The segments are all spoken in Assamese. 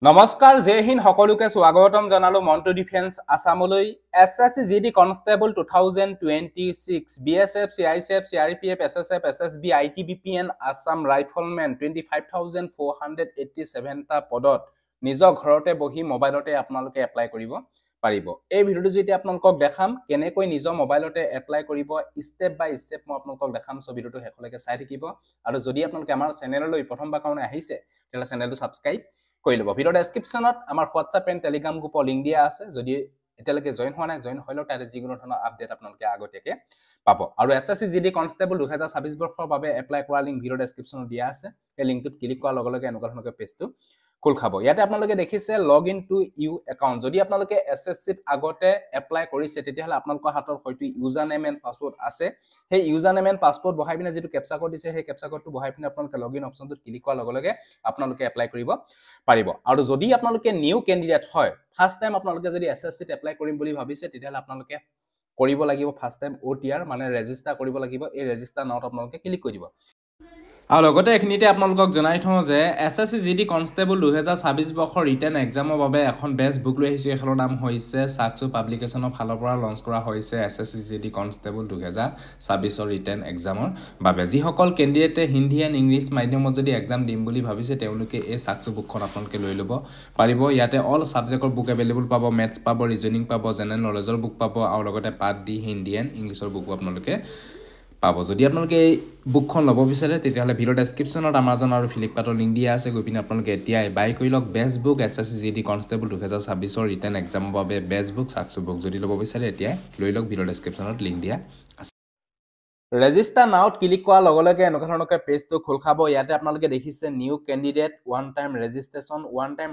নমস্কাৰ জয় হিন্দ সকলোকে স্বাগতম জনালো মন্টু ডিফেন্স আসামলৈ SSC GD constable 2026 BSF CISF CRPF SSF SSB আইটিবিপিএন আসাম ৰাইফলমেন 25487 টা পদত নিজৰ ঘৰতে বহি মোবাইলতে আপোনালোকে এপ্লাই কৰিব পাৰিব এই ভিডিওটো যদি আপোনালোকক দেখাম কেনেকৈ নিজৰ মোবাইলতে এপ্লাই কৰিব স্টেপ বাই স্টেপ মই আপোনালোকক দেখাম সো ভিডিওটো হেকলৈকে চাই থাকিব আৰু যদি আপোনালোকে আমাৰ চেনেললৈ প্ৰথমবাৰ কাৰণে আহিছে তেলে চেনেলটো সাবস্ক্ৰাইব কৰি লব ভিডিও ডেসক্ৰিপচনত আমাৰ WhatsApp এণ্ড Telegram গ্ৰুপৰ লিংক দিয়া আছে যদি এতিয়ালৈকে জয়েন হোৱা নাই জয়েন হৈলক তাতে যিকোনো ধৰণৰ আপডেট আপোনালোকে আগতীয়াকৈ পাব আৰু এছএছসি জিডি কনষ্টেবল 2026 বৰ্ষৰ বাবে এপ্লাই কৰা লিংক ভিডিও ডেসক্ৰিপচনত দিয়া আছে এই লিংকটোত ক্লিক কৰাৰ লগে লগে এনেকুৱা ধৰণৰ পেজটো খোল খাব ইয়াতে আপোনালোকে দেখিছে লগ ইন টু ইউ একাউন্ট যদি আপোনালোকে এছএছসি ত আগতে এপ্লাই কৰিছে তেতিয়াহলে আপোনালোকৰ হাতত হয়তো ইউজাৰ নেম এণ্ড পাছৱৰ্ড আছে সেই ইউজাৰ নেম এণ্ড পাছৱৰ্ড বহাই পিনে যেটো ক্যাপচা কোড দিছে সেই ক্যাপচা কোডটো বহাই পিনে আপোনালোকে লগ ইন অপচনটোত ক্লিক কৰাৰ লগে লগে আপোনালোকে এপ্লাই কৰিব পাৰিব আৰু যদি আপোনালোকে নিউ ক্যান্ডিডেট হয় ফাৰ্স্ট টাইম আপোনালোকে যদি এছএছসি ত এপ্লাই কৰিম বুলি ভাবিছে তেতিয়াহলে আপোনালোকে কৰিব লাগিব ফাৰ্স্ট টাইম ওটিআৰ মানে ৰেজিষ্টাৰ কৰিব লাগিব এই ৰেজিষ্টাৰ নাওত আপোনালোকে ক্লিক কৰি দিব আৰু লগতে এখিনিতে আপোনালোকক জনাই থওঁ যে এছএছসি জিডি কনষ্টেবল 2026 বৰ্ষৰ ৰিটেন এক্সামৰ বাবে এখন বেষ্ট বুক লৈ আহিছে এখনৰ নাম হৈছে সাকসু পাব্লিকেশনৰ ফালৰ পৰা লঞ্চ কৰা হৈছে এছএছসি জিডি কনষ্টেবল 2026 ৰ ৰিটেন এক্সামৰ বাবে যিসকল ক্যান্ডিডেটে হিন্দী এণ্ড ইংলিছ মাধ্যমত যদি এক্সাম দিম বুলি ভাবিছে তেওঁলোকে এই সাকসু বুকখন আপোনালোকে লৈ ল'ব পাৰিব ইয়াতে অল সাবজেক্টৰ বুক এভেইলেবল পাব মেথছ পাব ৰিজনিং পাব জেনেৰেল নলেজৰ বুক পাব আৰু লগতে পাৰ্ট ডি হিন্দী এণ্ড ইংলিছৰ বুক আপোনালোকে পাব যদি আপোনালোকে এই বুকখন ল'ব বিচাৰে তেতিয়াহলে ভিডিও ডেসক্ৰিপচনত আমাজন আৰু ফ্লিপকাৰ্টৰ লিংক দিয়া আছে গৈ পিনে আপোনালোকে এতিয়াই বাই কৰি লওক বেষ্ট বুক এছএছসি জিডি কনষ্টেবল 2026 ৰ ৰিটেন এক্সামৰ বাবে বেষ্ট বুক সাকসু বুক যদি ল'ব বিচাৰে এতিয়াই লৈ লওক ভিডিও ডেসক্ৰিপচনত লিংক দিয়া ৰেজিষ্টাৰ নাওত ক্লিক কৰাৰ লগে লগে এনেকুৱা ধৰণকে পেজটো খোল খাব ইয়াতে আপোনালোকে দেখিছে new candidate one time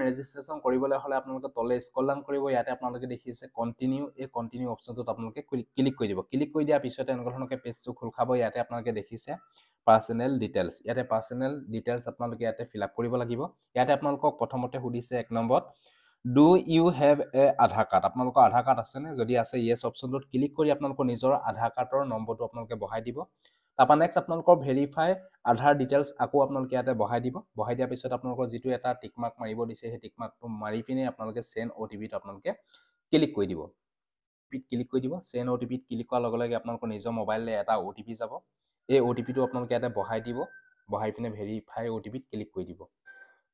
registration কৰিবলৈ হলে আপোনালোকে তলে স্ক্ৰল ডাউন কৰিব ইয়াতে আপোনালোকে দেখিছে কন্টিনিউ এই কন্টিনিউ অপচনটোত আপোনালোকে ক্লিক কৰি দিব ক্লিক কৰি দিয়াৰ পিছতে এনেকুৱা ধৰণকে পেজটো খোল খাব ইয়াতে আপোনালোকে দেখিছে পাৰ্সোনেল ডিটেইলছ ইয়াতে পাৰ্সোনেল ডিটেইলছ আপোনালোকে ইয়াতে ফিল আপ কৰিব লাগিব ইয়াতে আপোনালোকক প্ৰথমতে সুধিছে এক নম্বৰত Do you have a Aadhaar card আপোনালোকৰ আধাৰ কাৰ্ড আছে নে যদি আছে yes অপচনটোত ক্লিক কৰি আপোনালোকৰ নিজৰ আধাৰ কাৰ্ডৰ নম্বৰটো আপোনালোকে বহাই দিব তাপা নেক্সট আপোনালোকৰ ভেৰিফাই আধাৰ ডিটেইলছ আকৌ আপোনালোকে ইয়াতে বহাই দিয়াৰ পিছত আপোনালোকৰ যেটো এটা টিক মাৰ্ক মাৰিব দিছে সেই টিক মাৰ্কটো মাৰি পিনে আপোনালোকে সেন্ড ওটিপি টো আপোনালোকে ক্লিক কৰি দিব সেন্ড ওটিপি ক্লিক কৰাৰ লগে লগে আপোনালোকৰ নিজৰ মোবাইললে এটা ওটিপি যাব এই ওটিপি টো আপোনালোকে ইয়াতে বহাই পিনে ভেৰিফাই ওটিপি ক্লিক কৰি দিব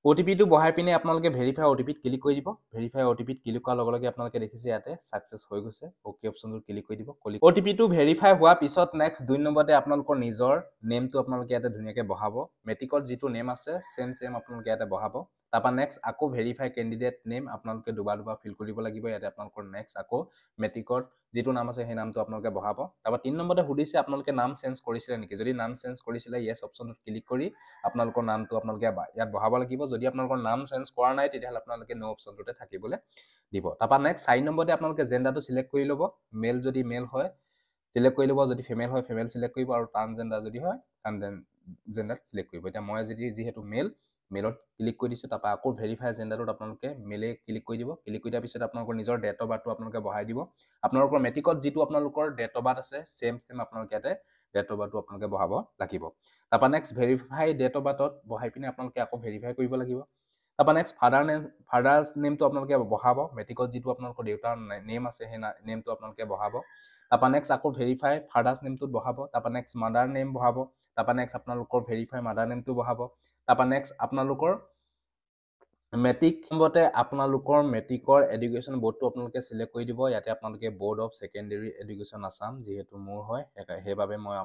ওটিপি টো বহাই পিনে আপোনালোকে ভেৰিফাই ওটিপি ক্লিক কৰি দিব ভেৰিফাই ওটিপি ক্লিক কৰাৰ লগে লগে আপোনালোকে দেখিছে ইয়াতে সাকসেস হৈ গৈছে ওকে অপচনটো ক্লিক কৰি দিব ওটিপি টো ভেৰিফাই হোৱাৰ পিছত নেক্সট দুই নম্বৰতে আপোনালোকৰ নিজৰ নেমটো আপোনালোকে ইয়াতে ধুনিয়াকৈ বহাব মেট্ৰিকৰ যেটো নেম আছে সেম আপোনালোকে ইয়াতে বহাব তাপা নেক্সট আকৌ ভেৰিফাই ক্যান্ডিডেট নেম আপোনালোকে দুবাৰ ফিল কৰিব লাগিব ইয়াতে আপোনালোকৰ নেক্সট আকৌ মেট্ৰিকৰ যেটো নাম আছে সেই নামটো আপোনালোকে বহাব তাপা 3 নম্বৰতে সুধিছে আপোনালোকে নাম চেঞ্জ কৰিছিলে নেকি যদি নাম চেঞ্জ কৰিছিলে yes অপচনটোত ক্লিক কৰি আপোনালোকৰ নামটো আপোনালোকে ইয়াত বহাব লাগিব যদি আপোনালোকৰ নাম চেঞ্জ কৰা নাই তেতিয়াহলে আপোনালোকে নো অপচনটোতে থাকিবলৈ দিব তাপা নেক্সট 4 নম্বৰতে আপোনালোকে জেন্ডাৰটো সিলেক্ট কৰি ল'ব মেল যদি মেল হয় সিলেক্ট কৰি ল'ব যদি ফিমেল হয় ফিমেল সিলেক্ট কৰিব আৰু ট্ৰান্সজেন্ডাৰ যদি হয় ট্ৰান্সজেন্ডাৰ সিলেক্ট কৰিব এটা মই যদি যেহেতু মেলত ক্লিক কৰি দিছো তাপা আকৌ ভেৰিফাই জেন্ডাৰটোত আপোনালোকে মেলে ক্লিক কৰি দিব ক্লিক কৰি দিয়াৰ পিছত আপোনালোকৰ নিজৰ ডেট অফ বাৰ্থটো আপোনালোকে বহাই দিব আপোনালোকৰ মেট্ৰিকত যেটো আপোনালোকৰ ডেট অফ বাৰ্থ আছে সেম আপোনালোকে ইয়াতে ডেট অফ বাৰ্থটো আপোনালোকে বহাব লাগিব তাপা নেক্সট ভেৰিফাই ডেট অফ বাৰ্থত বহাই পিনে আপোনালোকে আকৌ ভেৰিফাই কৰিব লাগিব তাপা নেক্সট ফাদাৰস নেমটো আপোনালোকে বহাব মেট্ৰিকত যেটো আপোনালোকৰ দেউতাৰ নেম আছে সেই নেমটো আপোনালোকে বহাব তাপা নেক্সট আকৌ ভেৰিফাই ফাদাৰস নেমটো বহাব তাপা নেক্সট মাদাৰ নেম বহাব তাপা নেক্সট আপোনালোকৰ ভেৰিফাই মাদাৰ নেমটো বহাব তাপা নেক্সট আপোনালোকৰ মেট্ৰিক নম্বৰতে আপোনালোকৰ মেট্ৰিকৰ এডুকেশ্যন বোৰ্ডটো আপোনালোকে সিলেক্ট কৰি দিব ইয়াতে আপোনালোকে board of secondary education Assam যেহেতু মোৰ হয় হেবাবে মই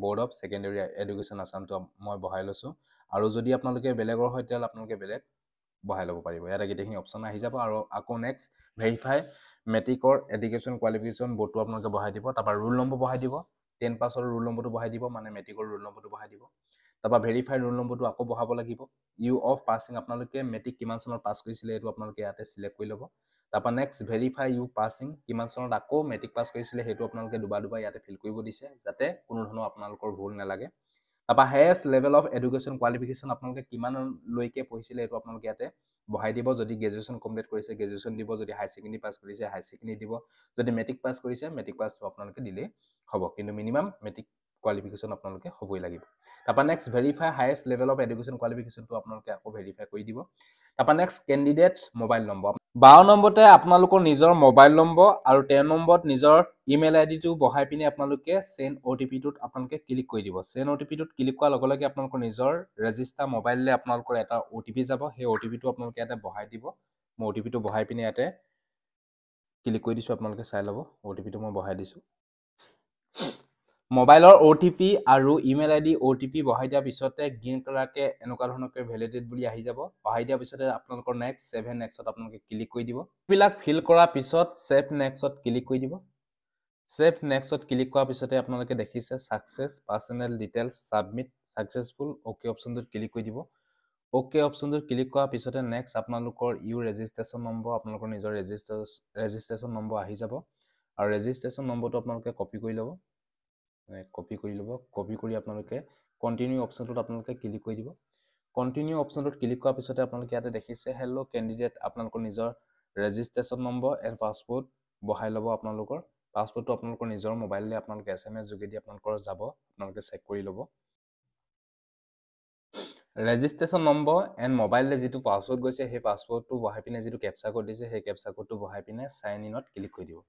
বোৰ্ড অফ সেকেন্ডাৰী এডুকেশ্যন আসামটো মই বহাই লৈছো আৰু যদি আপোনালোকে বেলেগৰ হয় তেল আপোনালোকে বেলেগ বহাই ল'ব পাৰিব ইয়াতে গিটেখিনি অপচন আহি যাব আৰু আকৌ নেক্সট ভেৰিফাই মেট্ৰিকৰ এডুকেশ্যন কোৱালিফিকেশ্যন বোৰ্ডটো আপোনালোকে বহাই দিব তাপা ৰোল নম্বৰ বহাই দিব 10 পাছৰ ৰোল নম্বৰটো বহাই দিব মানে মেট্ৰিকৰ ৰোল নম্বৰটো বহাই দিব তাপা ভেৰিফাই ৰোল নম্বৰটো আকৌ বহাব লাগিব ইউ অফ পাছিং আপোনালোকে মেট্ৰিক কিমান চনত পাছ কৰিছিলে এটো আপোনালোকে ইয়াতে সিলেক্ট কৰি ল'ব তাপা নেক্সট ভেৰিফাই ইউ পাছিং কিমান চনত আকৌ মেট্ৰিক পাছ কৰিছিলে হেতু আপোনালোকে দুবাৰ ইয়াতে ফিল কৰিব দিছে যাতে কোনো ধৰণৰ আপোনালোকৰ ভুল নালাগে তাপা highest level of education qualification আপোনালোকে কিমান লৈকে পঢ়িছিলে এটো আপোনালোকে ইয়াতে বহাই দিব যদি গ্ৰেজুৱেচন কমপ্লিট কৰিছে গ্ৰেজুৱেচন দিব যদি হাই সেকেন্ডাৰী পাছ কৰিছে হাই সেকেন্ডাৰী দিব যদি মেট্ৰিক পাছ কৰিছে মেট্ৰিক পাছ আপোনালোকে দিলে হ'ব কিন্তু মিনিমাম মেট্ৰিক কোৱালিফিকেশ্যন আপোনালোকে হ'বই লাগিব তাপা next verify highest level of education কোৱালিফিকেশ্যনটো আপোনালোকে আকৌ ভেৰিফাই কৰি দিব তাৰপৰা নেক্সট কেণ্ডিডেটছ মোবাইল নম্বৰ 12 নম্বৰতে আপোনালোকৰ নিজৰ মোবাইল নম্বৰ আৰু 13 নম্বৰত নিজৰ ইমেইল আইডিটো বহাই পিনে আপোনালোকে সেন্ড OTP-টোত আপোনালোকে ক্লিক কৰি দিব সেন্ড OTP-টোত ক্লিক কৰাৰ লগে লগে আপোনালোকৰ নিজৰ ৰেজিষ্টাৰ মোবাইললৈ আপোনালোকৰ এটা OTP যাব সেই OTP-টো আপোনালোকে ইয়াতে বহাই দিব মই OTP-টো বহাই পিনে ইয়াতে ক্লিক কৰি দিছো আপোনালোকে চাই ল'ব OTP-টো মই বহাই দিছো মোবাইলৰ OTP আৰু ইমেইল আইডি OTP বহাই দিয়াৰ পিছতে গ্ৰীণ কালাৰকে এনেকুৱা ধৰণৰকৈ ভেলিডেট বুলি আহি যাব বহাই দিয়াৰ পিছতে আপোনালোকৰ নেক্সট সেভ নেক্সটত আপোনালোকে ক্লিক কৰি দিব এইবিলাক ফিল কৰাৰ পিছত সেভ নেক্সটত ক্লিক কৰি দিব সেভ নেক্সটত ক্লিক কৰাৰ পিছতে আপোনালোকে দেখিছে success personnel details submit successful okay অপচনটোত ক্লিক কৰি দিব ওকে অপচনটোত ক্লিক কৰাৰ পিছতে নেক্সট আপোনালোকৰ ইউ ৰেজিষ্ট্ৰেচন নম্বৰ আপোনালোকৰ নিজৰ ৰেজিষ্ট্ৰেচন নম্বৰ আহি যাব আৰু ৰেজিষ্ট্ৰেচন নম্বৰটো আপোনালোকে কপি কৰি ল'ব কপি কৰি আপোনালোকে কন্টিনিউ অপচনটোত আপোনালোকে ক্লিক কৰি দিব কন্টিনিউ অপচনটোত ক্লিক কৰাৰ পিছতে আপোনালোকে ইয়াতে দেখিছে হেল্ল কেণ্ডিডেট আপোনালোকৰ নিজৰ ৰেজিষ্ট্ৰেচন নম্বৰ এণ্ড পাছৱৰ্ড বহাই ল'ব আপোনালোকৰ পাছৱৰ্ডটো আপোনালোকৰ নিজৰ মোবাইললৈ আপোনালোকে SMS যোগেদি আপোনালোকৰ যাব আপোনালোকে চেক কৰি ল'ব ৰেজিষ্ট্ৰেচন নম্বৰ এণ্ড মোবাইললৈ যিটো পাছৱৰ্ড গৈছে সেই পাছৱৰ্ডটো বহাই পিনে যিটো কেপচা কোড দিছে সেই কেপচা কোডটো বহাই পিনে সাইন ইনত ক্লিক কৰি দিব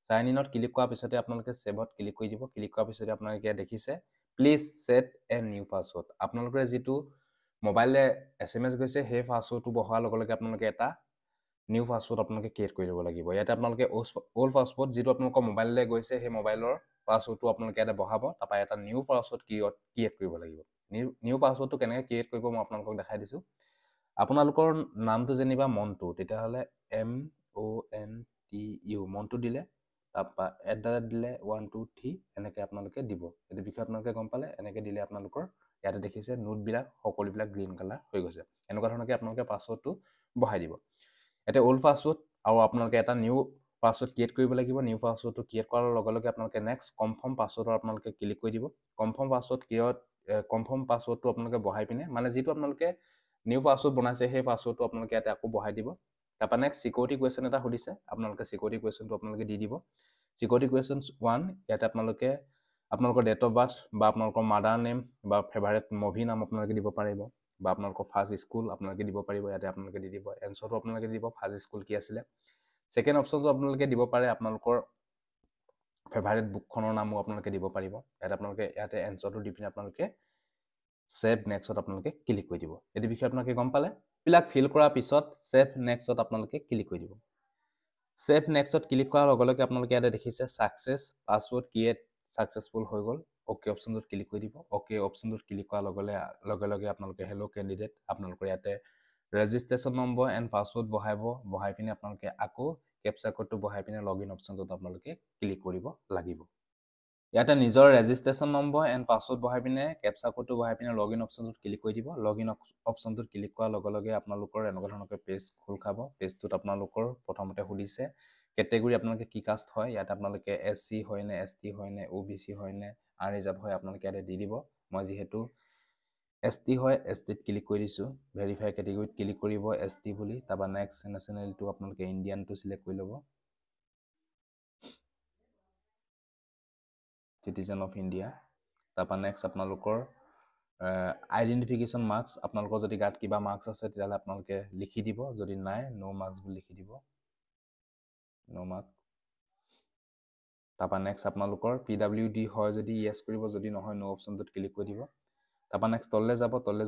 সাইন ইনত ক্লিক কৰাৰ পিছতে আপোনালোকে সেভত ক্লিক কৰি দিব ক্লিক কৰাৰ পিছতে আপোনালোকে দেখিছে please set a new password আপোনালোকে যিটো মোবাইললৈ SMS গৈছে সেই পাছৱৰ্ডটো বহাৱাৰ লগে লগে আপোনালোকে এটা নিউ পাছৱৰ্ড আপোনালোকে ক্ৰিয়েট কৰি ল'ব লাগিব ইয়াতে আপোনালোকে ওল্ড পাছৱৰ্ড যিটো আপোনালোকৰ মোবাইললৈ গৈছে সেই মোবাইলৰ পাছৱৰ্ডটো আপোনালোকে ইয়াতে বহাব তাৰপৰা এটা নিউ পাছৱৰ্ড ক্ৰিয়েট কৰিব লাগিব নিউ পাছৱৰ্ডটো কেনেকৈ ক্ৰিয়েট কৰিব মই আপোনালোকক দেখাই দিছোঁ আপোনালোকৰ নামটো যেনিবা মন্টু তেতিয়াহ'লে MONTU মন্টু দিলে তাৰপৰা দিলে 1 2 3 এনেকৈ আপোনালোকে দিব এইটো বিষয়ে আপোনালোকে গম পালে এনেকৈ দিলে আপোনালোকৰ ইয়াতে দেখিছে নোটবিলাক সকলোবিলাক গ্ৰীণ কালাৰ হৈ গৈছে এনেকুৱা ধৰণৰকৈ আপোনালোকে পাছৱৰ্ডটো বহাই দিব এটা ওল্ড পাছৱৰ্ড আৰু আপোনালোকে এটা নিউ পাছৱৰ্ড ক্ৰিয়েট কৰিব লাগিব নিউ পাছৱৰ্ডটো ক্ৰিয়েট কৰাৰ লগে লগে আপোনালোকে নেক্সট কনফাৰ্ম পাছৱৰ্ডৰ আপোনালোকে ক্লিক কৰি দিব কনফাৰ্ম পাছৱৰ্ডটো আপোনালোকে বহাই পিনে মানে যিটো আপোনালোকে নিউ পাছৱৰ্ড বনাইছে সেই পাছৱৰ্ডটো আপোনালোকে ইয়াতে আকৌ বহাই দিব তাৰপৰা নেক্সট সিকিউৰিটি কুৱেশ্যন এটা সুধিছে আপোনালোকে সিকিউৰিটি কুৱেশ্যনটো আপোনালোকে দি দিব সিকিউৰিটি কুৱেশ্যন 1 ইয়াতে আপোনালোকে আপোনালোকৰ ডেট অফ বাৰ্থ বা আপোনালোকৰ মাদাৰ নেম বা ফেভাৰেট মুভি নাম আপোনালোকে দিব পাৰিব বা আপোনালোকৰ ফাৰ্ষ্ট স্কুল আপোনালোকে দিব পাৰিব ইয়াতে আপোনালোকে দি দিব এনসাৰটো আপোনালোকে দিব ফাৰ্ষ্ট স্কুল কি আছিলে সেকেন্ড অপচনটো আপোনালোকে দিব পাৰে আপোনালোকৰ ফেভাৰেট বুকখনৰ নামো আপোনালোকে দিব পাৰিব ইয়াতে আপোনালোকে ইয়াতে এনসাৰটো দি পিনে আপোনালোকে সেভ নেক্সটত আপোনালোকে ক্লিক কৰি দিব এই বিষয়ে আপোনালোকে গম পালে বিলাক ফিল কৰাৰ পিছত সেভ নেক্সটত আপোনালোকে ক্লিক কৰি দিব সেভ নেক্সটত ক্লিক কৰাৰ লগে লগে আপোনালোকে ইয়াতে দেখিছে সাকসেস পাছৱৰ্ড ক্ৰিয়েট সাকসেসফুল হৈ গ'ল ওকে অপচনটোত ক্লিক কৰি দিব ওকে অপচনটোত ক্লিক কৰাৰ লগে লগে আপোনালোকে হেল্ল কেণ্ডিডেট আপোনালোকৰ ইয়াতে ৰেজিষ্ট্ৰেচন নম্বৰ এণ্ড পাছৱৰ্ড বহাই পিনে আপোনালোকে আকৌ কেপচা কোডটো বহাই পিনে লগইন অপচনটোত আপোনালোকে ক্লিক কৰিব লাগিব ইয়াতে নিজৰ ৰেজিষ্ট্ৰেচন নম্বৰ এণ্ড পাছৱৰ্ড বহাই পিনে কেপচা কোডটো বহাই পিনে লগইন অপচনটোত ক্লিক কৰি দিব লগইন অপচনটোত ক্লিক কৰাৰ লগে লগে আপোনালোকৰ এনেকুৱা ধৰণৰকৈ পেজ খোল খাব পেজটোত আপোনালোকৰ প্ৰথমতে সুধিছে কেটেগৰী আপোনালোকে কি কাষ্ট হয় ইয়াতে আপোনালোকে SC হয় নে ST হয় নে OBC হয় নে আনৰিজাৰ্ভ হয় আপোনালোকে ইয়াতে দি দিব মই যিহেতু ST হয় STত ক্লিক কৰি দিছোঁ ভেৰিফাই কেটেগৰীত ক্লিক কৰিব ST বুলি তাৰপৰা নেক্সট নেশ্যনেলিটিটো আপোনালোকে ইণ্ডিয়ানটো চিলেক্ট কৰি ল'ব সিটিজেন অফ ইণ্ডিয়া তাৰপৰা নেক্সট আপোনালোকৰ আইডেণ্টিফিকেশ্যন মাৰ্কছ আপোনালোকৰ যদি গাত কিবা মাৰ্কছ আছে তেতিয়াহ'লে আপোনালোকে লিখি দিব যদি নাই নো মাৰ্কছ বুলি লিখি দিব নো মাৰ্ক তাৰপৰা নেক্সট আপোনালোকৰ PWD হয় যদি ইয়েছ কৰিব যদি নহয় নো অপচনটোত ক্লিক কৰি দিব তাৰপৰা নেক্সট তললৈ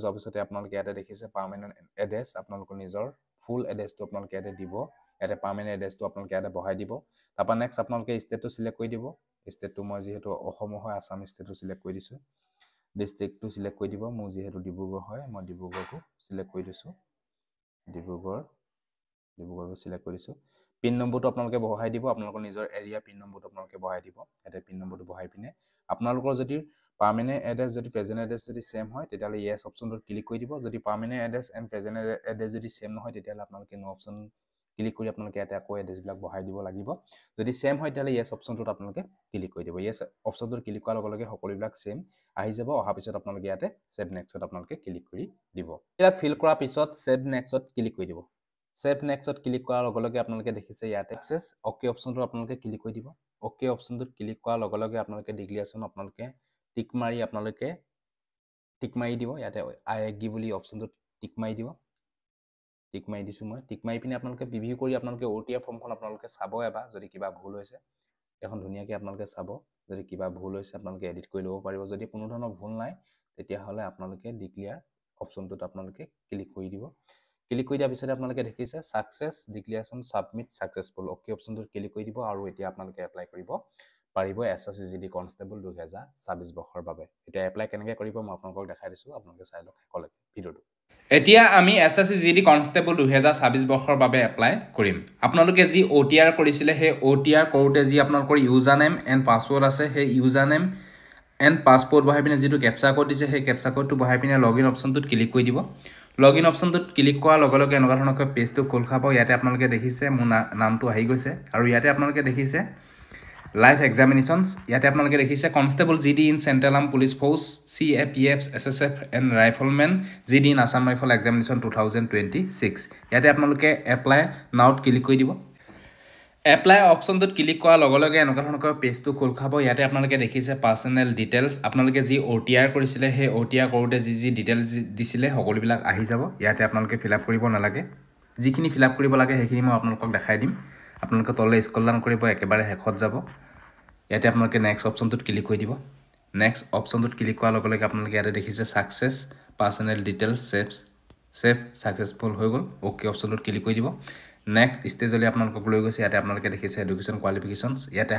যোৱাৰ পিছতে আপোনালোকে ইয়াতে দেখিছে পাৰ্মানেণ্ট এড্ৰেছ আপোনালোকৰ নিজৰ ফুল এড্ৰেছটো আপোনালোকে ইয়াতে দিব ইয়াতে পাৰ্মানেণ্ট এড্ৰেছটো আপোনালোকে ইয়াতে বহাই দিব তাৰপৰা নেক্সট আপোনালোকে ষ্টেটটো চিলেক্ট কৰি দিব ষ্টেটটো মই যিহেতু অসমৰ হয় আসাম ষ্টেটটো চিলেক্ট কৰি দিছোঁ ডিষ্ট্ৰিক্টটো চিলেক্ট কৰি দিব মোৰ যিহেতু ডিব্ৰুগড় হয় মই ডিব্ৰুগড়টো চিলেক্ট কৰি দিছোঁ ডিব্ৰুগড়টো চিলেক্ট কৰি দিছোঁ পিন নম্বৰটো আপোনালোকে বহাই দিব আপোনালোকৰ নিজৰ এৰিয়া পিন নম্বৰটো আপোনালোকে বহাই দিব ইয়াতে পিন নম্বৰটো বহাই পিনে আপোনালোকৰ যদি পাৰ্মানেণ্ট এড্ৰেছ যদি প্ৰেজেণ্ট এড্ৰেছ যদি ছেম হয় তেতিয়াহ'লে ইয়েছ অপচনটোত ক্লিক কৰি দিব যদি permanent address and present address যদি ছেম নহয় তেতিয়াহ'লে আপোনালোকে নো অপচন ক্লিক কৰি আপোনালোকে ইয়াতে আকৌ এড্ৰেছবিলাক বহাই দিব লাগিব যদি ছেম হয় তেতিয়াহ'লে ইয়েছ অপচনটোত আপোনালোকে ক্লিক কৰি দিব ইয়েছ অপচনটোত ক্লিক কৰাৰ লগে লগে সকলোবিলাক ছেম আহি যাব অহাৰ পিছত আপোনালোকে ইয়াতে ছেভ নেক্সটত আপোনালোকে ক্লিক কৰি দিব ইয়াত ফিল কৰাৰ পিছত ছেভ নেক্সটত ক্লিক কৰি দিব ছেভ নেক্সটত ক্লিক কৰাৰ লগে লগে আপোনালোকে দেখিছে ইয়াতে এক্সেছ অ'কে অপচনটো আপোনালোকে ক্লিক কৰি দিব অ'কে অপচনটোত ক্লিক কৰাৰ লগে লগে আপোনালোকে ডিক্লেৰেশ্যন আপোনালোকে টিক মাৰি দিব ইয়াতে আই এগ্ৰি বুলি অপচনটোত টিক মাৰি দিব টিক মাৰি দিছোঁ মই টিক মাৰি পিনে আপোনালোকে প্ৰিভিউ কৰি আপোনালোকে OTR ফৰ্মখন আপোনালোকে চাব এবাৰ যদি কিবা ভুল হৈছে এখন ধুনীয়াকৈ আপোনালোকে চাব যদি কিবা ভুল হৈছে আপোনালোকে এডিট কৰি ল'ব পাৰিব যদি কোনো ধৰণৰ ভুল নাই তেতিয়াহ'লে আপোনালোকে ডিক্লেয়াৰ অপশ্যনটোত আপোনালোকে ক্লিক কৰি দিব ক্লিক কৰি দিয়াৰ পিছতে আপোনালোকে দেখিছে সাকসেস ডিক্লেয়াৰেশ্যন সাবমিট সাকসেসফুল ওকে অপশ্যনটোত ক্লিক কৰি দিব আৰু এতিয়া আপোনালোকে এপ্লাই কৰিব পাৰিব SSCGD কনষ্টেবল 2026 বৰ্ষৰ বাবে এটা এপ্লাই কেনেকৈ কৰিব মই আপোনালোকক দেখাই দিছোঁ আপোনালোকে চাই লওক শেষলৈকে ভিডিঅ'টো এতিয়া আমি SSCGD কনষ্টেবল 2026 বৰ্ষৰ বাবে এপ্লাই কৰিম আপোনালোকে যি OTR কৰিছিলে সেই OTR কৰোতে যি আপোনালোকৰ ইউজাৰ নেম এণ্ড পাছৱৰ্ড আছে সেই ইউজাৰ নেম এণ্ড পাছৱৰ্ড বহাই পিনে যিটো কেপচা কোড দিছে সেই কেপচা কোডটো বহাই পিনে লগইন অপশ্যনটোত ক্লিক কৰি দিব লগইন অপশ্যনটোত ক্লিক কৰাৰ লগে লগে এনেকুৱা ধৰণকৈ পেজটো খোল খাব ইয়াতে আপোনালোকে দেখিছে মোৰ নামটো আহি গৈছে আৰু ইয়াতে আপোনালোকে দেখিছে লাইভ এক্সামিনেশ্যনছ ইয়াতে আপোনালোকে দেখিছে constable GD in central arm police force CAPF SSF and riflemen GD in Assam rifle examination 2026 ইয়াতে আপোনালোকে এপ্লাই নাওত ক্লিক কৰি দিব এপ্লাই অপশ্যনটোত ক্লিক কৰাৰ লগে লগে এনেকুৱা ধৰণকৈ পেজটো খোল খাব ইয়াতে আপোনালোকে দেখিছে পাৰ্চনেল ডিটেইলছ আপোনালোকে যি OTR কৰিছিলে সেই OTR কৰোতে যি ডিটেইলছ দিছিলে সকলোবিলাক আহি যাব ইয়াতে আপোনালোকে ফিলআপ কৰিব নালাগে যিখিনি ফিলআপ কৰিব লাগে সেইখিনি মই আপোনালোকক দেখাই দিম আপোনালোকে তললৈ স্ক্ৰল ডাউন কৰিব একেবাৰে শেষত যাব ইয়াতে আপোনালোকে নেক্সট অপশ্যনটোত ক্লিক কৰি দিব নেক্সট অপশ্যনটোত ক্লিক কৰাৰ লগে লগে আপোনালোকে ইয়াতে দেখিছে success personal details save successful হৈ গ'ল ওকে অপশ্যনটোত ক্লিক কৰি দিব নেক্সট ষ্টেজলৈ আপোনালোকক লৈ গৈছে ইয়াতে আপোনালোকে দেখিছে এডুকেশ্যন কোৱালিফিকেশ্যনছ ইয়াতে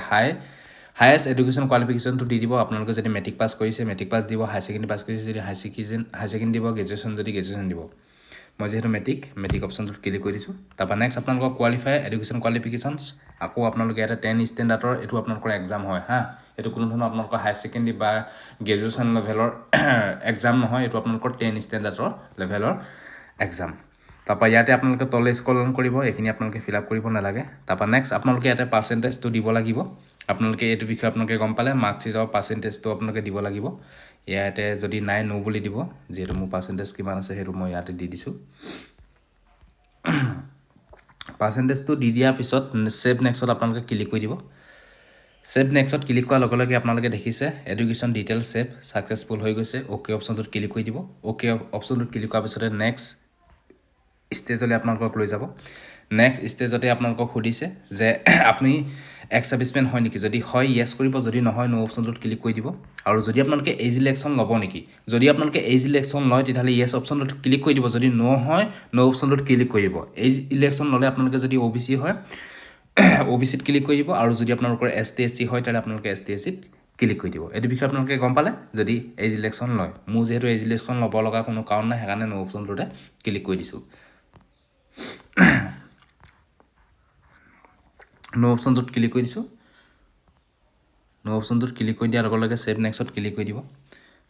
হায়েষ্ট এডুকেশ্যন কোৱালিফিকেশ্যনটো দি দিব আপোনালোকে যদি মেট্ৰিক পাছ কৰিছে মেট্ৰিক পাছ দিব হাই ছেকেণ্ডেৰী পাছ কৰিছে যদি হাই ছেকেণ্ডেৰী দিব গ্ৰেজুৱেশ্যন যদি গ্ৰেজুৱেশ্যন দিব মই যেহেতু মেট্ৰিক অপশ্যনটোত ক্লিক কৰি দিছোঁ তাৰপৰা নেক্সট আপোনালোকৰ কোৱালিফাই এডুকেশ্যন কোৱালিফিকেশ্যনছ আকৌ আপোনালোকে ইয়াতে 10 ষ্টেণ্ডাৰ্ডৰ এইটো আপোনালোকৰ এক্সাম হয় হা এইটো কোনো ধৰণৰ আপোনালোকৰ হাই ছেকেণ্ডেৰী বা গ্ৰেজুৱেশ্যন লেভেলৰ এক্সাম নহয় এইটো আপোনালোকৰ 10 ষ্টেণ্ডাৰ্ডৰ লেভেলৰ এক্সাম তাৰপৰা ইয়াতে আপোনালোকে তললৈ স্ক্ৰল ডাউন কৰিব এইখিনি আপোনালোকে ফিলআপ কৰিব নালাগে তাৰপৰা নেক্সট আপোনালোকে ইয়াতে পাৰ্চেণ্টেজটো দিব লাগিব আপোনালোকে এইটো বিষয়ে আপোনালোকে গম পালে মাৰ্কশ্বিটৰ পাৰ্চেণ্টেজটো আপোনালোকে দিব লাগিব ইয়াতে যদি নাই নো বুলি দিব যেহেতু মোৰ পাৰ্চেণ্টেজ কিমান আছে সেইটো মই ইয়াতে দি দিছোঁ পাৰ্চেণ্টেজটো দি দিয়াৰ পিছত সেভ নেক্সটত আপোনালোকে ক্লিক কৰি দিব সেভ নেক্সটত ক্লিক কৰাৰ লগে লগে আপোনালোকে দেখিছে এডুকেশ্যন ডিটেইলছ সেভ সাকসেসফুল হৈ গৈছে ওকে অপশ্যনটোত ক্লিক কৰি দিব ওকে অপশ্যনটোত ক্লিক কৰাৰ পিছতে নেক্সট ষ্টেজলৈ আপোনালোকক লৈ যাব নেক্সট ষ্টেজতে আপোনালোকক সুধিছে যে আপুনি এক্স সাৰ্ভিচমেন হয় নেকি যদি হয় ইয়েছ কৰিব যদি নহয় নো অপশ্যনটোত ক্লিক কৰি দিব আৰু যদি আপোনালোকে এজ ইলেকশ্যন ল'ব নেকি যদি আপোনালোকে এজ ইলেকশ্যন লয় তেতিয়াহ'লে ইয়েছ অপশ্যনটোত ক্লিক কৰি দিব যদি নো হয় নো অপশ্যনটোত ক্লিক কৰি দিব এজ ইলেকশ্যন ল'লে আপোনালোকে যদি OBC হয় OBCত ক্লিক কৰি দিব আৰু যদি আপোনালোকৰ ST SC হয় তেতিয়াহ'লে আপোনালোকে ST SCত ক্লিক কৰি দিব এইটো বিষয়ে আপোনালোকে গম পালে যদি এজ ইলেকশ্যন লয় মোৰ যেহেতু এজ ইলেকশ্যন ল'ব লগা কোনো কাৰণ নাই সেইকাৰণে নো অপশ্যনটোতে ক্লিক কৰি দিছোঁ নো অপশ্যনটোত ক্লিক কৰি দিছোঁ নো অপশ্যনটোত ক্লিক কৰি দিয়াৰ লগে লগে সেভ নেক্সটত ক্লিক কৰি দিব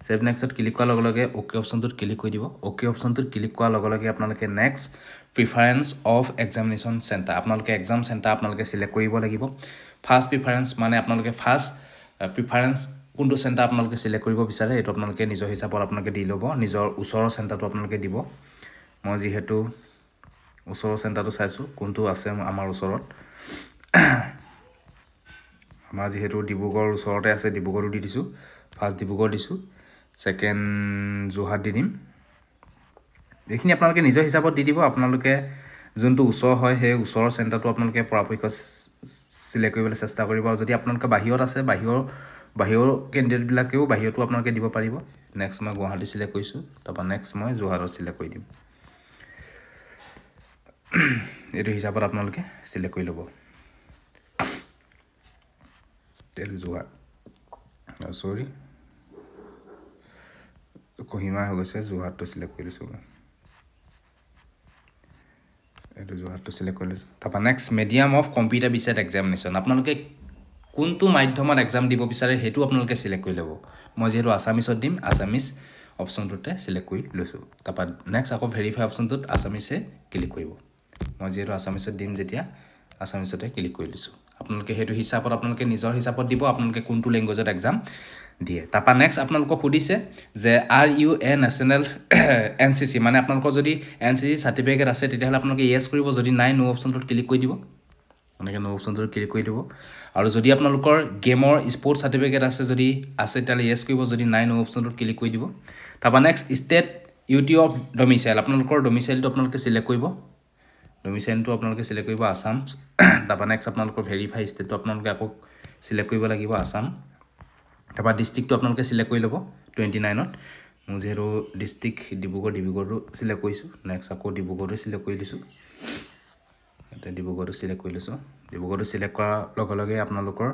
সেভ নেক্সটত ক্লিক কৰাৰ লগে লগে ওকে অপশ্যনটোত ক্লিক কৰি দিব ওকে অপশ্যনটোত ক্লিক কৰাৰ লগে লগে আপোনালোকে next preference of examination centre আপোনালোকে এক্সাম চেণ্টাৰ আপোনালোকে চিলেক্ট কৰিব লাগিব ফাৰ্ষ্ট প্ৰিফাৰেঞ্চ মানে আপোনালোকে ফাৰ্ষ্ট প্ৰিফাৰেঞ্চ কোনটো চেণ্টাৰ আপোনালোকে চিলেক্ট কৰিব বিচাৰে এইটো আপোনালোকে নিজৰ হিচাপত আপোনালোকে দি ল'ব নিজৰ ওচৰৰ চেণ্টাৰটো আপোনালোকে দিব মই যিহেতু ওচৰৰ চেণ্টাৰটো চাইছোঁ কোনটো আছে আমাৰ ওচৰত আমাৰ যিহেতু ডিব্ৰুগড়ৰ ওচৰতে আছে ডিব্ৰুগড়টো দি দিছোঁ ফাৰ্ষ্ট ডিব্ৰুগড় দিছোঁ ছেকেণ্ড যোৰহাট দি দিম এইখিনি আপোনালোকে নিজৰ হিচাপত দি দিব আপোনালোকে যোনটো ওচৰ হয় সেই ওচৰৰ চেণ্টাৰটো আপোনালোকে পৰাপক্ষত চিলেক্ট কৰিবলৈ চেষ্টা কৰিব আৰু যদি আপোনালোকে বাহিৰত আছে বাহিৰৰ কেণ্ডিডেটবিলাকেও বাহিৰতো আপোনালোকে দিব পাৰিব নেক্সট মই গুৱাহাটী চিলেক্ট কৰিছোঁ তাৰপৰা নেক্সট মই যোৰহাটত চিলেক্ট কৰি দিম এইটো হিচাপত আপোনালোকে চিলেক্ট কৰি ল'ব যোৰহাট চৰি কহিমা হৈ গৈছে যোৰহাটটো চিলেক্ট কৰি লৈছোঁ এইটো যোৰহাটটো চিলেক্ট কৰি লৈছোঁ তাৰপৰা next medium of computer based examination আপোনালোকে কোনটো মাধ্যমত এক্সাম দিব বিচাৰে সেইটো আপোনালোকে চিলেক্ট কৰি ল'ব মই যিহেতু আছামিছত দিম আছামিছ অপশ্যনটোতে চিলেক্ট কৰি লৈছোঁ তাৰপৰা নেক্সট আকৌ ভেৰিফাই অপশ্যনটোত আছামিছে ক্লিক কৰিব মই যিহেতু আছামিছত দিম যেতিয়া আছামিছতে ক্লিক কৰি লৈছোঁ আপোনালোকে সেইটো হিচাপত আপোনালোকে নিজৰ হিচাপত দিব আপোনালোকে কোনটো লেংগুৱেজত এক্সাম দিয়ে তাৰপৰা নেক্সট আপোনালোকক সুধিছে যে RU a নেশ্যনেল NCC মানে আপোনালোকৰ যদি NCC চাৰ্টিফিকেট আছে তেতিয়াহ'লে আপোনালোকে ইয়েছ কৰিব যদি নাই নো অপশ্যনটোত ক্লিক কৰি দিব এনেকৈ নো অপশ্যনটোত ক্লিক কৰি দিব আৰু যদি আপোনালোকৰ গেমৰ স্পৰ্টছ চাৰ্টিফিকেট আছে যদি আছে তেতিয়াহ'লে ইয়েছ কৰিব যদি নাই নো অপশ্যনটোত ক্লিক কৰি দিব তাৰপৰা next state UT of domicile আপোনালোকৰ ডমিচাইলটো আপোনালোকে চিলেক্ট কৰিব ডমিচাইলটো আপোনালোকে সিলেক্ট কৰিব আসাম তাৰপা নেক্সট আপোনালোকৰ ভেৰিফাই ষ্টেটটো আপোনালোকে আকৌ সিলেক্ট কৰিব লাগিব আসাম তাৰপা ডিস্ট্ৰিক্টটো আপোনালোকে সিলেক্ট কৰি ল'ব 29ত মই যেহেতু ডিস্ট্ৰিক্ট ডিব্ৰুগড়টো সিলেক্ট কৰিছোঁ নেক্সট আকৌ ডিব্ৰুগড়টো সিলেক্ট কৰি দিছোঁ এটা ডিব্ৰুগড়টো সিলেক্ট কৰি লৈছোঁ ডিব্ৰুগড়টো সিলেক্ট কৰাৰ লগে লগে আপোনালোকৰ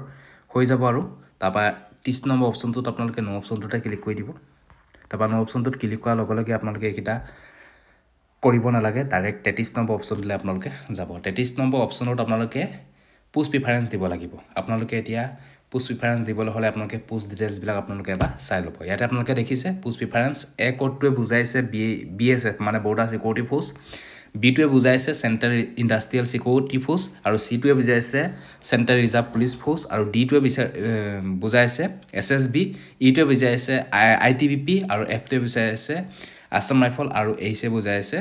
হৈ যাব আৰু তাৰপা 30 নম্বৰ অপচনটোত আপোনালোকে নো অপচনটোতে ক্লিক কৰি দিব তাৰপা নো অপচনটোত ক্লিক কৰাৰ লগে লগে আপোনালোকে এইকেইটা কৰিব নালাগে ডাইৰেক্ট 33 নম্বৰ অপচনলৈ আপোনালোকে যাব 33 নম্বৰ অপচনত আপোনালোকে পুশ প্ৰিফাৰেন্স দিব লাগিব আপোনালোকে এতিয়া পুশ প্ৰিফাৰেন্স দিবলৈ হলে আপোনালোকে পুশ ডিটেইলছ বিলাক আপোনালোকে এবাৰ চাই ল'ব ইয়াতে আপোনালোকে দেখিছে পুশ প্ৰিফাৰেন্স এ কোডটোৱে বুজাইছে বিএসএফ মানে বৰ্ডাৰ সিকিউৰিটি ফোৰ্স বিটোৱে বুজাইছে সেন্ট্ৰেল ইন্ডাস্ট্ৰিয়েল সিকিউৰিটি ফোৰ্স আৰু সিটোৱে বুজাইছে সেন্ট্ৰেল ৰিজাৰ্ভ পুলিচ ফোৰ্স আৰু ডিটোৱে বুজাইছে এসএসবি ইটোৱে বুজাইছে আইটিবিপি আৰু এফটোৱে বুজাইছে আসাম ৰাইফল আৰু এইচে বুজাইছে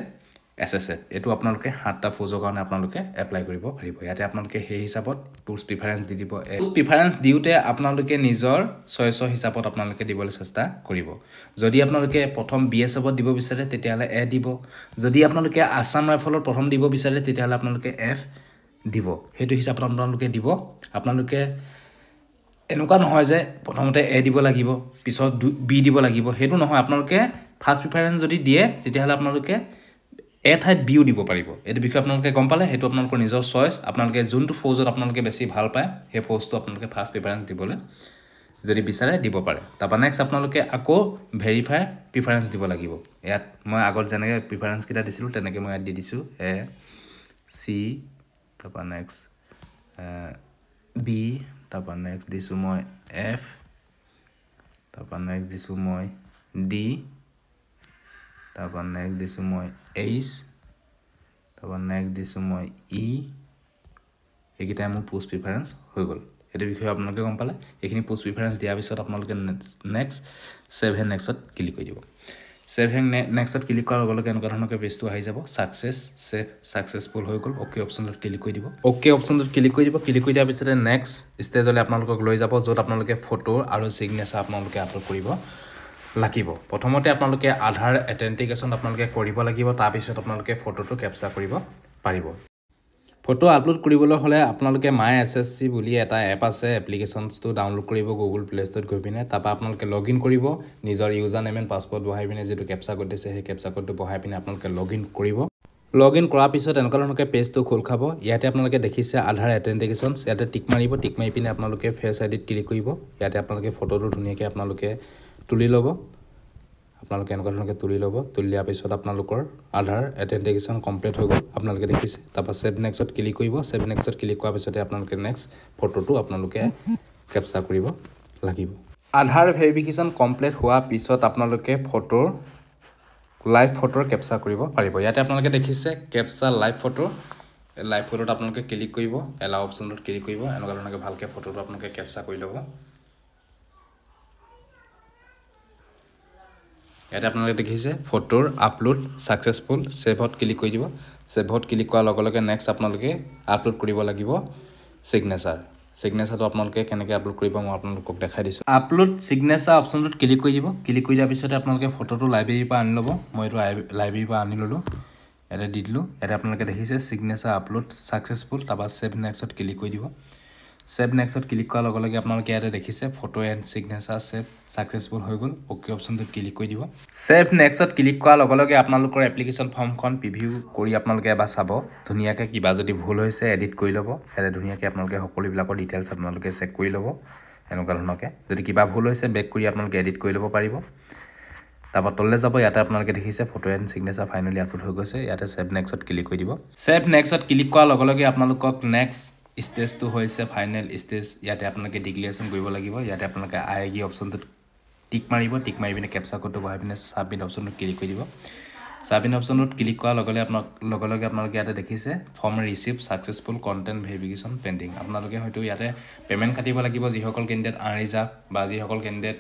এসএসএফ এটো আপোনালোকে 7টা ফোজৰ কাৰণে আপোনালোকে এপ্লাই কৰিব পাৰিব ইয়াতে আপোনালোকে সেই হিচাপত পুশ প্ৰিফাৰেন্স দি দিব পুশ প্ৰিফাৰেন্স দিউতে আপোনালোকে নিজৰ চয়েছৰ হিচাপত আপোনালোকে দিবলৈ চেষ্টা কৰিব যদি আপোনালোকে প্ৰথম বিএসএফত দিব বিচাৰে তেতিয়ালে এ দিব যদি আপোনালোকে আসাম ৰাইফলত প্ৰথম দিব বিচাৰে তেতিয়ালে আপোনালোকে এফ দিব হেতু হিচাপত আপোনালোকে দিব আপোনালোকে এনেকুৱা নহয় যে প্ৰথমতে এ দিব লাগিব পিছত বি দিব লাগিব হেতু নহয় আপোনালোকে ফাৰ্স্ট প্ৰিফাৰেন্স যদি দিয়ে তেতিয়ালে আপোনালোকে এ ঠাইত বিও দিব পাৰিব এটো বিষয় আপোনালোকে গম পালে হেতু আপোনালোকৰ নিজৰ চয়েস আপোনালোকে যোনটো ফৌজত আপোনালোকে বেছি ভাল পায় হে ফৌজটো আপোনালোকে ফাৰ্স্ট প্ৰিফাৰেন্স দিবলৈ যদি বিচাৰে দিব পাৰে তাৰপা নেক্সট আপোনালোকে আকৌ ভেৰিফাই প্ৰিফাৰেন্স দিব লাগিব ইয়াত মই আগত যেনেকৈ প্ৰিফাৰেন্স কিটা দিছিলো তেনেকৈ মই ইয়াত দি দিছো এ সি তাৰপা নেক্সট বি তাৰপা নেক্সট দিছো মই এফ তাৰপা নেক্সট দিছো মই ডি তাৰপা নেক্সট দিছো মই এইচ তাৰপা নেক্সট দিছো মই ই এইকেইটা মোৰ পুশ প্ৰিফাৰেন্স হৈ গ'ল এটো বিষয় আপোনালোকে গম পালে এইখিনি পুশ প্ৰিফাৰেন্স দিয়াৰ পিছত আপোনালোকে নেক্সট সেভ এণ্ড নেক্সটত ক্লিক কৰি দিব সেভ এণ্ড নেক্সটত ক্লিক কৰাৰ লগে লগে এনেকুৱা ধৰণৰ পেজটো আহি যাব সাকসেস সেভ সাকসেসফুল হৈ গ'ল ওকে অপচনত ক্লিক কৰি দিব ওকে অপচনত ক্লিক কৰি দিব ক্লিক কৰি দিয়াৰ পিছত নেক্সট ষ্টেজলৈ আপোনালোকক লৈ যাব য'ত আপোনালোকে ফটো আৰু সিগনেচাৰ আপোনালোকে আপলোড কৰিব লাগিব প্ৰথমতে আপোনালোকে আধাৰ অথেন্টিকেশন আপোনালোকে কৰিব লাগিব তাৰ পিছত আপোনালোকে ফটোটো ক্যাপচাৰ কৰিব পাৰিব ফটো আপলোড কৰিবলৈ হলে আপোনালোকে মাই এসএসসি বুলি এটা এপ আছে এপ্লিকেশনটো ডাউনলোড কৰিব গুগল প্লে ষ্টৰত গৈ পিনে তাৰপা আপোনালোকে লগইন কৰিব নিজৰ ইউজাৰ নেম এণ্ড পাছৱৰ্ড বহাই পিনে যেটো ক্যাপচাৰ কোড দিছে সেই ক্যাপচাৰ কোডটো বহাই পিনে আপোনালোকে লগইন কৰিব লগইন কৰাৰ পিছত এনেকুৱা ধৰণকে পেজটো খোল খাব ইয়াতে আপোনালোকে দেখিছে আধাৰ অথেন্টিকেশন ইয়াতে টিক মাৰি পিনে আপোনালোকে ফেস আইডিত ক্লিক কৰিব ইয়াতে আপোনালোকে ফটোটো ধুনিয়াকৈ আপোনালোকে তুলি ল'ব আপোনালোকে এনেকুৱা ধৰণকে তুলি ল'ব তুলি লিয়াৰ পিছত আপোনালোকৰ আধাৰ অথেন্টিকেশন কমপ্লিট হৈ গ'ল আপোনালোকে দেখিছে তাৰপা সেভ নেক্সটত ক্লিক কৰিব সেভ নেক্সটত ক্লিক কৰাৰ পিছতে আপোনালোকে নেক্সট ফটোটো আপোনালোকে ক্যাপচাৰ কৰিব লাগিব আধাৰ ভেৰিফিকেশন কমপ্লিট হোৱাৰ পিছত আপোনালোকে ফটোৰ লাইভ ফটোৰ ক্যাপচাৰ কৰিব পাৰিব ইয়াতে আপোনালোকে দেখিছে ক্যাপচাৰ লাইভ ফটোত আপোনালোকে ক্লিক কৰিব এলাও অপচনত ক্লিক কৰিব এনেকুৱা ধৰণকে ভালকে ফটোটো আপোনালোকে ক্যাপচাৰ কৰি ল'ব ইয়াতে আপোনালোকে দেখিছে ফটোৰ আপলোড সাকসেসফুল সেভত ক্লিক কৰি দিব সেভত ক্লিক কৰাৰ লগে লগে নেক্সট আপোনালোকে আপলোড কৰিব লাগিব সিগনেচাৰটো আপোনালোকে কেনেকৈ আপলোড কৰিব মই আপোনালোকক দেখাই দিছো আপলোড সিগনেচাৰ অপচনটোত ক্লিক কৰি দিব ক্লিক কৰি দিয়াৰ পিছতে আপোনালোকে ফটোটো লাইব্ৰেৰীৰ পৰা আনি ল'ব মই এইটো লাইব্ৰেৰীৰ পৰা আনি ললো এটা দি দিলো এটা আপোনালোকে দেখিছে সিগনেচাৰ আপলোড সাকসেসফুল তাৰপা সেভ নেক্সটত ক্লিক কৰি দিব সেভ নেক্সটত ক্লিক কৰাৰ লগে লগে আপোনালোকে ইয়াতে দেখিছে photo and signature save successful হৈ গ'ল ওকে অপচনটোত ক্লিক কৰি দিব সেভ নেক্সটত ক্লিক কৰাৰ লগে লগে আপোনালোকৰ এপ্লিকেশন ফৰ্মখন প্ৰিভিউ কৰি আপোনালোকে এবাৰ চাব ধুনিয়াকৈ কিবা যদি ভুল হৈছে এডিট কৰি ল'ব ইয়াতে ধুনিয়াকৈ আপোনালোকে সকলোবিলাকৰ ডিটেইলছ আপোনালোকে চেক কৰি ল'ব এনেকুৱা ধৰণকে যদি কিবা ভুল হৈছে বেক কৰি আপোনালোকে এডিট কৰি ল'ব পাৰিব তাৰপা তললে যাব ইয়াতে আপোনালোকে দেখিছে photo and signature finally upload হৈ গৈছে ইয়াতে সেভ নেক্সটত ক্লিক কৰি দিব সেভ নেক্সটত ক্লিক কৰাৰ লগে লগে আপোনালোকক নেক্সট স্টেজটো হৈছে ফাইনেল স্টেজ ইয়াতে আপোনালোকে ডিক্লেৰেশ্যন কৰিব লাগিব ইয়াতে আপোনালোকে আইগি অপচনটোত টিক মাৰি পিনে ক্যাপচাৰ কোডটো বহাই পিনে সাবমিট অপচনটোত ক্লিক কৰি দিব সাবমিট অপচনটোত ক্লিক কৰাৰ লগে লগে আপোনালোকে ইয়াতে দেখিছে form receive successful content verification pending আপোনালোকে হয়তো ইয়াতে পেমেন্ট কাটিব লাগিব যিসকল কেণ্ডিডেট আনৰিজাৰ্ভ বা যিসকল কেণ্ডিডেট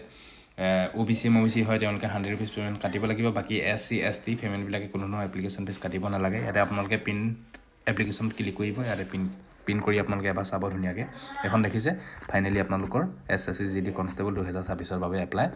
ওবিসি মবিসি হয় তেওঁলোকে 100 रुपीस পেমেন্ট কাটিব লাগিব বাকি এসসি এসটি পেমেন্ট বিলাকে কোনো ধৰণৰ এপ্লিকেশন ফিস কাটিব নালাগে ইয়াতে আপোনালোকে পিন এপ্লিকেশন ক্লিক কৰিব ইয়াতে পিন কৰি আপোনালোকে এবাৰ চাব ধুনিয়াকৈ এখন দেখিছে ফাইনালি আপোনালোকৰ এসএসসি জিডি কনস্টেবল 2026 ৰ বাবে এপ্লাই